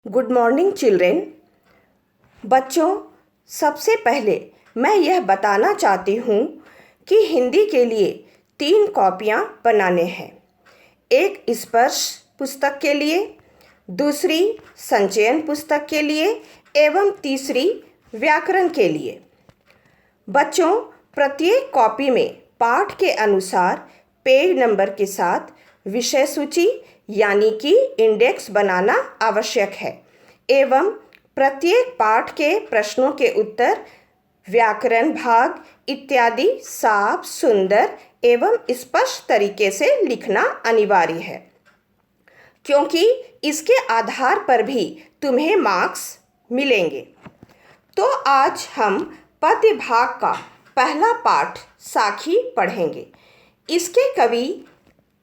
Good morning children. बच्चों, सबसे पहले मैं यह बताना चाहती हूँ कि हिंदी के लिए 3 कॉपियाँ बनाने हैं। एक स्पर्श पुस्तक के लिए, दूसरी संचयन पुस्तक के लिए एवं तीसरी व्याकरण के लिए। बच्चों, प्रत्येक कॉपी में पाठ के अनुसार पेज नंबर के साथ विषय सूची यानी कि इंडेक्स बनाना आवश्यक है एवं प्रत्येक पाठ के प्रश्नों के उत्तर व्याकरण भाग इत्यादि साफ, सुंदर एवं स्पष्ट तरीके से लिखना अनिवार्य है, क्योंकि इसके आधार पर भी तुम्हें मार्क्स मिलेंगे। तो आज हम पद्य भाग का पहला पाठ साखी पढ़ेंगे। इसके कवि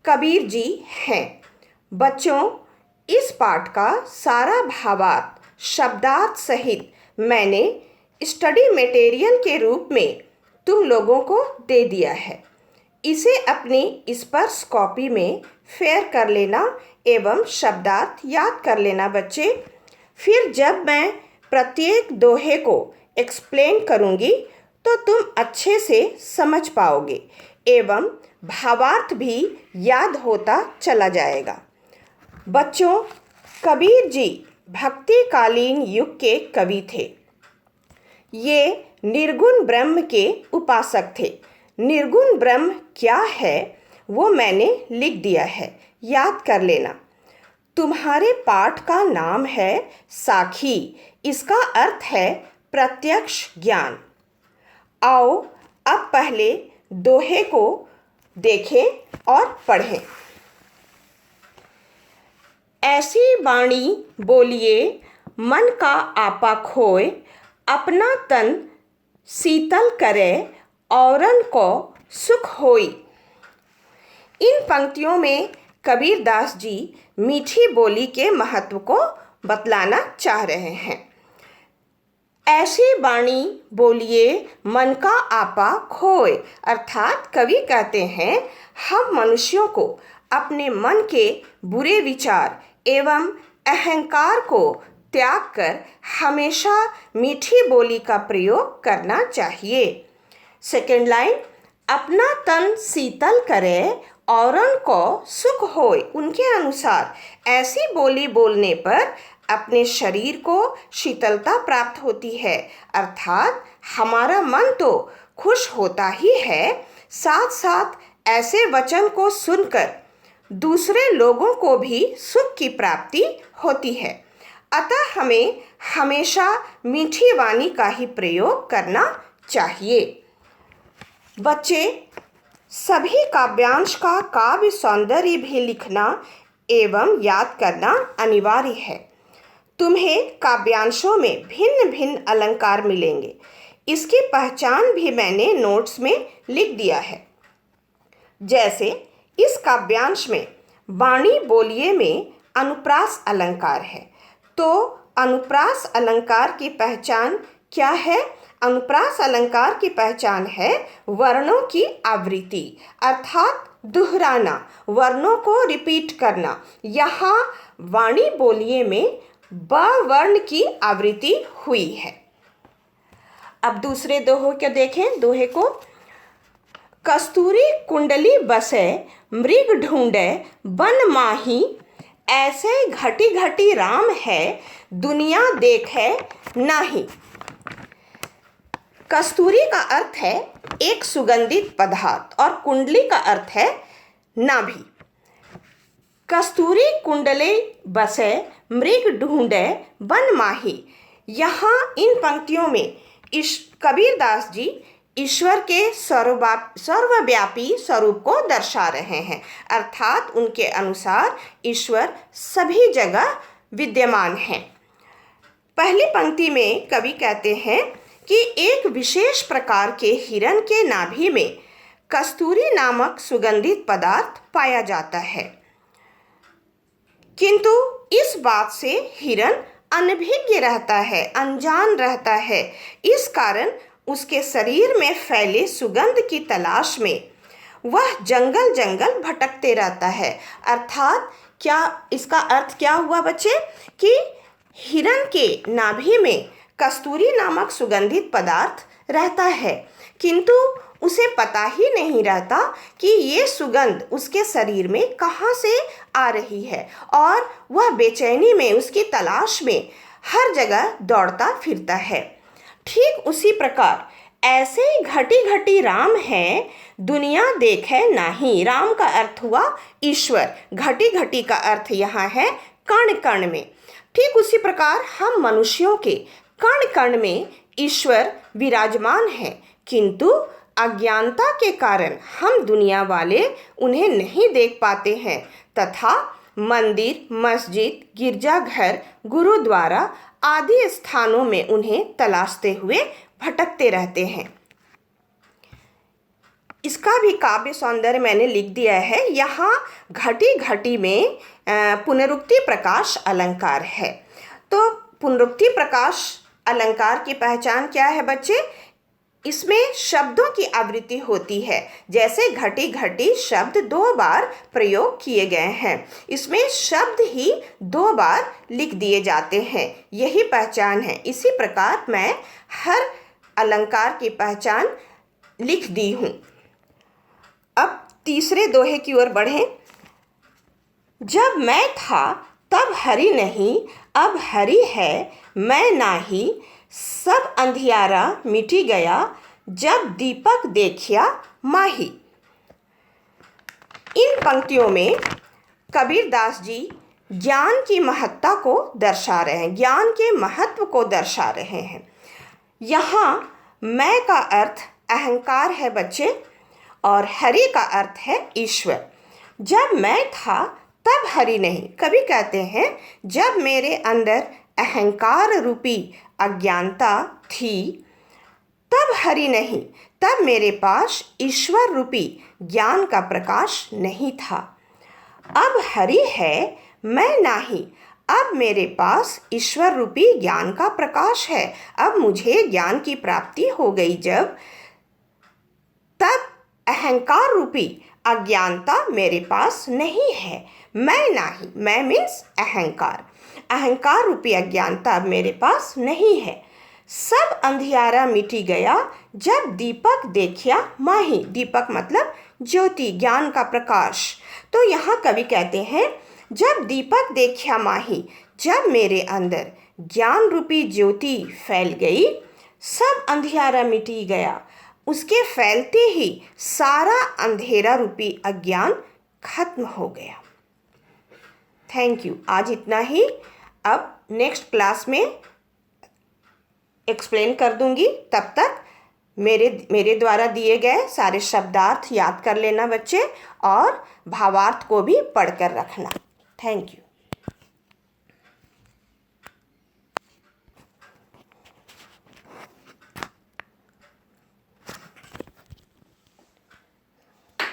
कबीर जी हैं। बच्चों, इस पाठ का सारा भावार्थ शब्दार्थ सहित मैंने स्टडी मटेरियल के रूप में तुम लोगों को दे दिया है। इसे अपनी स्पर्श कॉपी में फेयर कर लेना एवं शब्दार्थ याद कर लेना बच्चे। फिर जब मैं प्रत्येक दोहे को एक्सप्लेन करूँगी तो तुम अच्छे से समझ पाओगे एवं भावार्थ भी याद होता चला जाएगा। बच्चों, कबीर जी भक्तिकालीन युग के कवि थे। ये निर्गुण ब्रह्म के उपासक थे। निर्गुण ब्रह्म क्या है वो मैंने लिख दिया है, याद कर लेना। तुम्हारे पाठ का नाम है साखी। इसका अर्थ है प्रत्यक्ष ज्ञान। आओ अब पहले दोहे को देखें और पढ़ें। ऐसी वाणी बोलिए मन का आपा खोए, अपना तन शीतल करे औरन को सुख होई। इन पंक्तियों में कबीरदास जी मीठी बोली के महत्व को बतलाना चाह रहे हैं। ऐसी वाणी बोलिए मन का आपा खोए, अर्थात कवि कहते हैं हम मनुष्यों को अपने मन के बुरे विचार एवं अहंकार को त्याग कर हमेशा मीठी बोली का प्रयोग करना चाहिए। सेकेंड लाइन, अपना तन शीतल करे औरन को सुख होए। उनके अनुसार ऐसी बोली बोलने पर अपने शरीर को शीतलता प्राप्त होती है, अर्थात हमारा मन तो खुश होता ही है, साथ साथ ऐसे वचन को सुनकर दूसरे लोगों को भी सुख की प्राप्ति होती है। अतः हमें हमेशा मीठी वाणी का ही प्रयोग करना चाहिए। बच्चे, सभी काव्यांश का काव्य सौंदर्य भी लिखना एवं याद करना अनिवार्य है। तुम्हें काव्यांशों में भिन्न भिन्न अलंकार मिलेंगे। इसकी पहचान भी मैंने नोट्स में लिख दिया है। जैसे इस काव्यांश में वाणी बोलिए में अनुप्रास अलंकार है, तो अनुप्रास अलंकार की पहचान क्या है? अनुप्रास अलंकार की पहचान है वर्णों की आवृत्ति, अर्थात दोहराना, वर्णों को रिपीट करना। यहाँ वाणी बोलिए में ब वर्ण की आवृत्ति हुई है। अब दूसरे दोहे को देखें। दोहे को, कस्तूरी कुंडली बसे मृग ढूंढे बन माही, ऐसे घटी घटी राम है दुनिया देखे नाही। कस्तूरी का अर्थ है एक सुगंधित पदार्थ और कुंडली का अर्थ है नाभि। कस्तूरी कुंडले बसे मृग ढूंढे बन माही। यहाँ इन पंक्तियों में कबीरदास जी ईश्वर के सर्वव्यापी स्वरूप को दर्शा रहे हैं, अर्थात उनके अनुसार ईश्वर सभी जगह विद्यमान हैं। पहली पंक्ति में कवि कहते हैं कि एक विशेष प्रकार के हिरण के नाभि में कस्तूरी नामक सुगंधित पदार्थ पाया जाता है, किंतु इस बात से हिरण अनभिज्ञ रहता है, अनजान रहता है। इस कारण उसके शरीर में फैले सुगंध की तलाश में वह जंगल जंगल भटकते रहता है। अर्थात क्या इसका अर्थ क्या हुआ बच्चे? कि हिरण के नाभि में कस्तूरी नामक सुगंधित पदार्थ रहता है, किंतु उसे पता ही नहीं रहता कि ये सुगंध उसके शरीर में कहाँ से आ रही है, और वह बेचैनी में उसकी तलाश में हर जगह दौड़ता फिरता है। ठीक उसी प्रकार ऐसे ही घटी घटी राम है, दुनिया देखे नाही। राम का अर्थ हुआ ईश्वर, घटी घटी का अर्थ यहाँ है कण कण में। ठीक उसी प्रकार हम मनुष्यों के कण कण में ईश्वर विराजमान है, किंतु अज्ञानता के कारण हम दुनिया वाले उन्हें नहीं देख पाते हैं तथा मंदिर, मस्जिद, गिरजाघर, गुरुद्वारा आदि स्थानों में उन्हें तलाशते हुए भटकते रहते हैं। इसका भी काव्य सौंदर्य मैंने लिख दिया है। यहाँ घटी घटी में पुनरुक्ति प्रकाश अलंकार है। तो पुनरुक्ति प्रकाश अलंकार की पहचान क्या है बच्चे? इसमें शब्दों की आवृत्ति होती है, जैसे घटी घटी शब्द 2 बार प्रयोग किए गए हैं, इसमें शब्द ही 2 बार लिख दिए जाते हैं, यही पहचान है। इसी प्रकार मैं हर अलंकार की पहचान लिख दी हूँ। अब तीसरे दोहे की ओर बढ़ें। जब मैं था तब हरि नहीं, अब हरि है मैं नाही। सब अंधियारा मिटी गया, जब दीपक देखिया माही। इन पंक्तियों में कबीरदास जी ज्ञान की महत्ता को दर्शा रहे हैं, ज्ञान के महत्व को दर्शा रहे हैं। यहाँ मैं का अर्थ अहंकार है बच्चे, और हरि का अर्थ है ईश्वर। जब मैं था तब हरि नहीं। कभी कहते हैं जब मेरे अंदर अहंकार रूपी अज्ञानता थी तब हरि नहीं, तब मेरे पास ईश्वर रूपी ज्ञान का प्रकाश नहीं था। अब हरि है मैं नाही, अब मेरे पास ईश्वर रूपी ज्ञान का प्रकाश है। अब मुझे ज्ञान की प्राप्ति हो गई जब, तब अहंकार रूपी अज्ञानता मेरे पास नहीं है। मैं नाही, मैं मीन्स अहंकार, अहंकार रूपी अज्ञानता अब मेरे पास नहीं है। सब अंधियारा मिटी गया, जब दीपक देखिया माही। दीपक मतलब ज्योति, ज्ञान का प्रकाश। तो यहाँ कवि कहते हैं जब दीपक देखिया माही, जब मेरे अंदर ज्ञान रूपी ज्योति फैल गई, सब अंधियारा मिटी गया। उसके फैलते ही सारा अंधेरा रूपी अज्ञान खत्म हो गया। Thank you. आज इतना ही। अब नेक्स्ट क्लास में एक्सप्लेन कर दूंगी। तब तक मेरे द्वारा दिए गए सारे शब्दार्थ याद कर लेना बच्चे, और भावार्थ को भी पढ़कर रखना। Thank you.